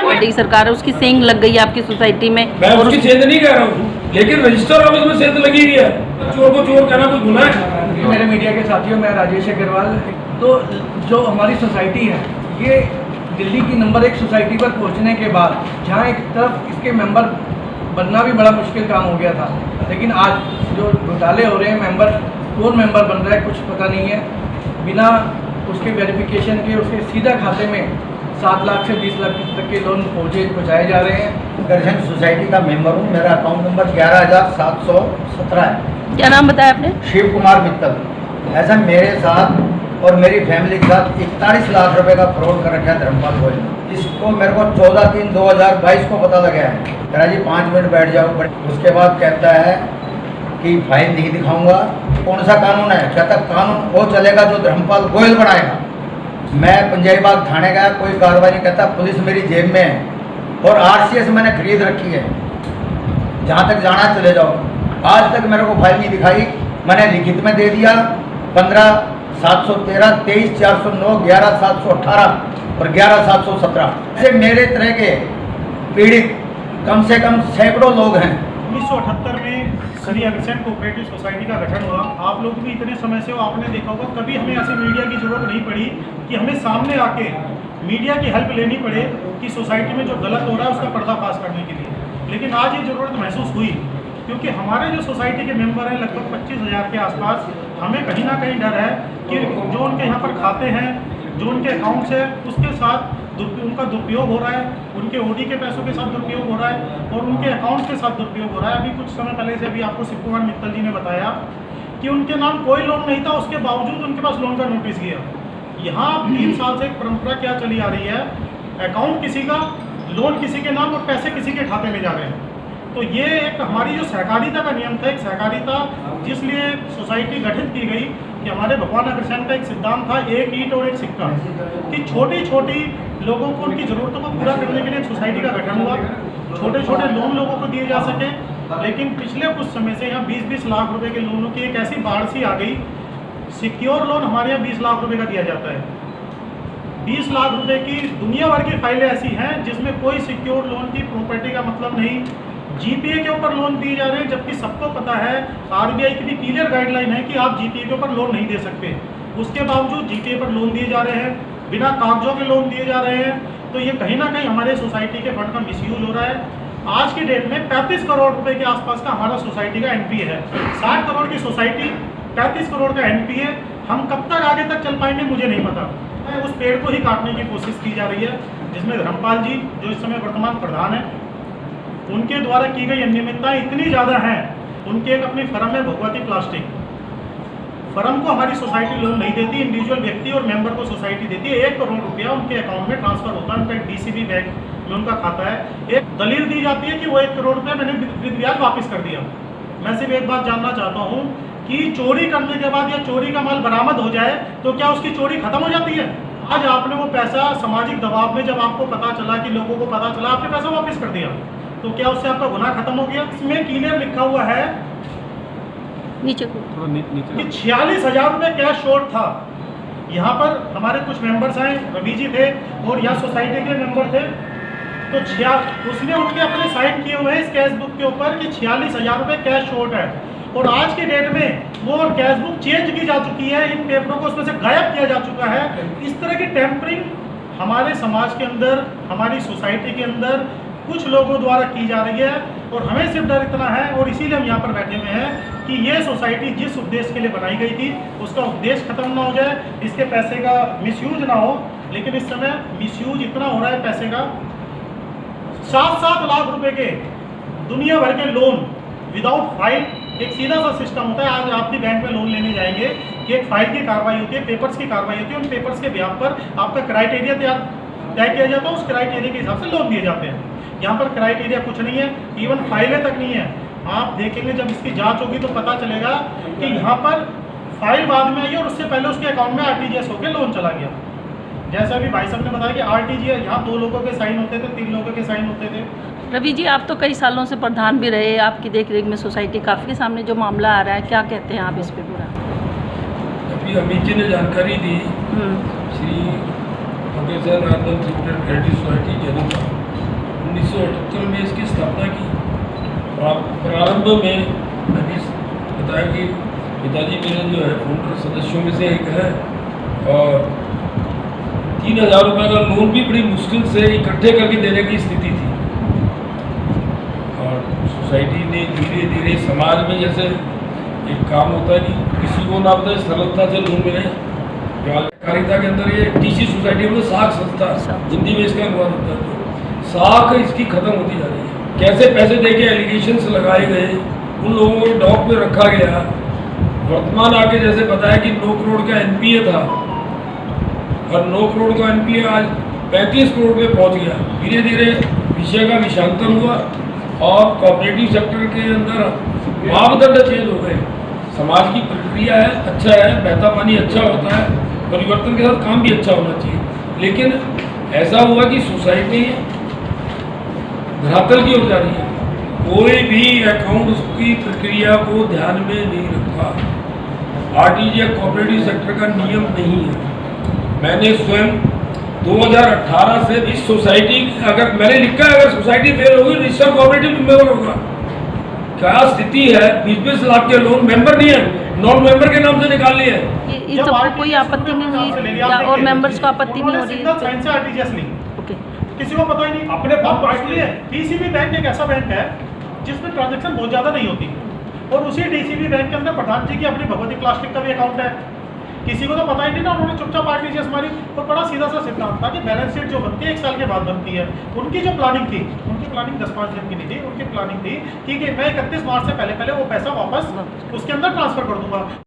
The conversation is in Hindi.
पार्टी की सरकार है, उसकी सेंध लग गई है आपकी सोसाइटी में। मैं उसकी सेंध नहीं कह रहा हूँ, लेकिन रजिस्टर ऑफिस में सेंध लगी हुई है। चोर को चोर कहना कोई गुनाह है? मेरे मीडिया के साथियों, मैं राजेश अग्रवाल। तो जो हमारी सोसाइटी है, ये दिल्ली की नंबर 1 सोसाइटी पर पहुंचने के बाद जहां एक तरफ इसके मेंबर बनना भी बड़ा मुश्किल काम हो गया था, लेकिन आज जो घोटाले हो रहे हैं, कौन मेंबर बन रहा है कुछ पता नहीं है। बिना उसके वेरिफिकेशन के उसके सीधा खाते में 7 लाख से 20 लाख तक के लोन पहुँचाए जा रहे हैं। दर्शन सोसाइटी का मेंबर हूँ। मेरा अकाउंट नंबर 11,717 है। क्या नाम बताया आपने? शिव कुमार मित्तल। ऐसा मेरे साथ और मेरी फैमिली के साथ 41 लाख रुपए का फ्रॉड कर रखा है धर्मपाल गोयल ने। इसको मेरे को 14/3/2022 को पता लगा है। कह रहा जी 5 मिनट बैठ जाओ। उसके बाद कहता है कि फाइल नहीं दिखाऊंगा। कौन सा कानून है? कहता कानून वो चलेगा जो धर्मपाल गोयल बनाएगा। मैं पंजाबी बाग थाने गया, कोई कार्रवाई नहीं। कहता पुलिस मेरी जेब में है और RCS मैंने खरीद रखी है, जहाँ तक जाना चले जाओ। आज तक मेरे को फाइल नहीं दिखाई। मैंने लिखित में दे दिया 15/713, 23/409, 11/718 और 11/717। ऐसे मेरे तरह के पीड़ित कम से कम सैकड़ों लोग हैं। 1978 में श्री अग्रसेन कोऑपरेटिव सोसाइटी का गठन हुआ। आप लोग भी इतने समय से हो, आपने देखा होगा, कभी हमें ऐसे मीडिया की जरूरत नहीं पड़ी कि हमें सामने आके मीडिया की हेल्प लेनी पड़े कि सोसाइटी में जो गलत हो रहा है उसका पर्दाफाश करने के लिए। लेकिन आज ये ज़रूरत महसूस हुई क्योंकि हमारे जो सोसाइटी के मेंबर हैं लगभग 25,000 के आसपास। हमें कहीं ना कहीं डर है कि जो उनके यहाँ पर खाते हैं, जो उनके अकाउंट्स है, उसके साथ उनका दुरुपयोग हो रहा है, उनके OD के पैसों के साथ दुरुपयोग हो रहा है और उनके अकाउंट्स के साथ दुरुपयोग हो रहा है। अभी कुछ समय पहले से अभी आपको शिव कुमार मित्तल जी ने बताया कि उनके नाम कोई लोन नहीं था, उसके बावजूद उनके पास लोन का नोटिस गया। यहाँ 3 साल से एक परंपरा क्या चली आ रही है, अकाउंट किसी का, लोन किसी के नाम और पैसे किसी के खाते में जा रहे हैं। तो ये एक हमारी जो सहकारिता का नियम था, एक सहकारिता जिसलिए सोसाइटी गठित की गई कि हमारे भगवान अग्रसेन का एक सिद्धांत था, एक ईंट और एक सिक्का, कि छोटी छोटी लोगों को उनकी ज़रूरतों को पूरा करने के लिए सोसाइटी का गठन हुआ। छोटे छोटे लोन लोगों को दिए जा सके। लेकिन पिछले कुछ समय से यहाँ 20-20 लाख रुपए के लोनों की एक ऐसी बाढ़ सी आ गई। सिक्योर लोन हमारे यहाँ 20 लाख रुपए का दिया जाता है। 20 लाख रुपए की दुनिया भर की फाइलें ऐसी हैं जिसमें कोई सिक्योर लोन की प्रॉपर्टी का मतलब नहीं। GPA के ऊपर लोन दिए जा रहे हैं, जबकि सबको पता है, RBI की भी क्लियर गाइडलाइन है कि आप GPA के ऊपर लोन नहीं दे सकते। उसके बावजूद GPA पर लोन दिए जा रहे हैं, बिना कागजों के लोन दिए जा रहे हैं। तो ये कहीं ना कहीं हमारे सोसाइटी के फंड का मिसयूज हो रहा है। आज की डेट में 35 करोड़ रुपए के आसपास का हमारा सोसाइटी का NPA है। 60 करोड़ की सोसाइटी, 35 करोड़ का NPA। हम कब तक आगे तक चल पाएंगे मुझे नहीं पता। उस पेड़ को ही काटने की कोशिश की जा रही है, जिसमें धर्मपाल जी जो इस समय वर्तमान प्रधान है, उनके द्वारा की गई अनियमितताएं इतनी ज़्यादा हैं। उनकी एक अपनी फर्म है भगवती प्लास्टिक, फर्म को हमारी सोसाइटी लोन नहीं देती, इंडिविजुअल व्यक्ति और मेंबर को सोसाइटी देती है। 1 करोड़ रुपया उनके अकाउंट में ट्रांसफर होता है, उनका DCB बैंक में उनका खाता है। एक दलील दी जाती है कि वो 1 करोड़ रुपया मैंने विद ब्याज वापस कर दिया। मैं सिर्फ एक बात जानना चाहता हूँ कि चोरी करने के बाद या चोरी का माल बरामद हो जाए तो क्या उसकी चोरी खत्म हो जाती है? आज आपने वो पैसा सामाजिक दबाव में, जब आपको पता चला कि लोगों को पता चला, आपने पैसा वापस कर दिया, तो क्या उससे आपका गुनाह खत्म हो गया? इसमें क्लियर लिखा हुआ है नीचे कि 46,000 रुपये कैश शॉर्ट था। यहाँ पर हमारे कुछ मेंबर्स हैं, रवि जी थे और यहाँ सोसाइटी के मेंबर थे। तो उसने उनके अपने साइन किए हुए हैं इस कैश बुक के ऊपर कि 46,000 रुपये कैश शॉर्ट है। और आज की डेट में वो कैश बुक चेंज की जा चुकी है, इन पेपरों को उसमें से गायब किया जा चुका है। इस तरह की टेम्परिंग हमारे समाज के अंदर, हमारी सोसाइटी के अंदर कुछ लोगों द्वारा की जा रही है। और हमें सिर्फ डर इतना है, और इसीलिए हम यहाँ पर बैठे हुए हैं, कि ये सोसाइटी जिस उद्देश्य के लिए बनाई गई थी उसका उद्देश्य खत्म ना हो जाए, इसके पैसे का मिसयूज ना हो। लेकिन इस समय मिसयूज इतना हो रहा है पैसे का। 7-7 लाख रुपए के दुनिया भर के लोन विदाउट फाइल। एक सीधा सा सिस्टम होता है, आज आप भी बैंक में लोन लेने जाएंगे कि एक फाइल की कार्रवाई होती है, पेपर्स की कार्रवाई होती है। उन पेपर्स के ब्याज पर आपका क्राइटेरिया तय किया जाता है, उस क्राइटेरिया के हिसाब से लोन दिए जाते हैं। यहाँ पर क्राइटेरिया कुछ नहीं है, इवन फाइलें तक नहीं है। आप देखेंगे जब इसकी जांच होगी तो पता चलेगा कि यहाँ पर फाइल बाद में आई और उससे पहले उसके अकाउंट में RTGS होकर लोन चला गया। जैसा अभी भाई साहब ने बताया कि आरटीजीएस यहाँ 2 लोगों के साइन होते थे, 3 लोगों के साइन होते थे। रवि जी, आप तो कई सालों से प्रधान भी रहे, आपकी देखरेख में सोसाइटी काफ़ी के सामने जो मामला आ रहा है, क्या कहते हैं आप इस पे पूरा? अभी अमित जी ने जानकारी दी, श्री प्रोफेसर राजन सेक्टर क्रेडिट सोसाइटी जरूर 1978 में इसकी स्थापना की। प्रारंभ में मैंने बताया कि पिताजी मेरे जो है फाउंडर सदस्यों में से एक है, और 3000 रुपये का लोन भी बड़ी मुश्किल से इकट्ठे करके देने की स्थिति थी। और सोसाइटी ने धीरे धीरे समाज में जैसे एक काम होता है कि किसी को ना बताए सरलता से लोन मिले, कारिता के अंदर ये टीसी सोसाइटी में साख संस्था, हिंदी में इसका अनुवाद होता है, साख इसकी खत्म होती जा रही है। कैसे पैसे देके एलिगेशंस लगाए गए, उन लोगों को डॉक पे रखा गया। वर्तमान आके जैसे बताया कि 9 करोड़ का एनपीए था, और 9 करोड़ का एनपीए आज 35 करोड़ पे पहुंच गया। धीरे धीरे विषय का विषांतर हुआ और कोऑपरेटिव सेक्टर के अंदर मापदंड चेंज हो गए। समाज की प्रक्रिया है, अच्छा है, बहता पानी अच्छा होता है, परिवर्तन के साथ काम भी अच्छा होना चाहिए। लेकिन ऐसा हुआ कि सोसाइटी धरातल की ओर जा रही है, कोई भी अकाउंट की प्रक्रिया को ध्यान में नहीं रखा। आरटीजीएस कोऑपरेटिव सेक्टर का नियम नहीं है। मैंने स्वयं 2018 से इस सोसाइटी, अगर मैंने लिखा है अगर सोसाइटी फेल होगी रजिस्टर कोऑपरेटिव जिम्मेवार होगा। क्या स्थिति है, 20-20 लाख के लोन मेंबर नहीं है, नॉन मेंबर के नाम से निकाल लिए। इस सबको कोई आपत्ति नहीं हुई और मेंबर्स को आपत्ति नहीं हो रही है? आरटीजीएस नहीं, ओके, किसी को पता ही नहीं। अपने डीसीबी बैंक एक ऐसा बैंक है जिसमें ट्रांजैक्शन बहुत ज़्यादा नहीं होती, और उसी डीसीबी बैंक के अंदर प्रधान जी की अपनी भगवती प्लास्टिक का भी अकाउंट है। किसी को तो पता ही नहीं ना, उन्होंने चुपचाप आरटीजीएस मारी। और बड़ा सीधा सा सिद्धांत था कि बैलेंस शीट जो बनती है 1 साल के बाद बनती है। उनकी जो प्लानिंग थी, उनकी प्लानिंग 10-5 दिन की नहीं थी, उनकी प्लानिंग थी कि मैं 31 मार्च से पहले वो पैसा वापस उसके अंदर ट्रांसफर कर दूंगा।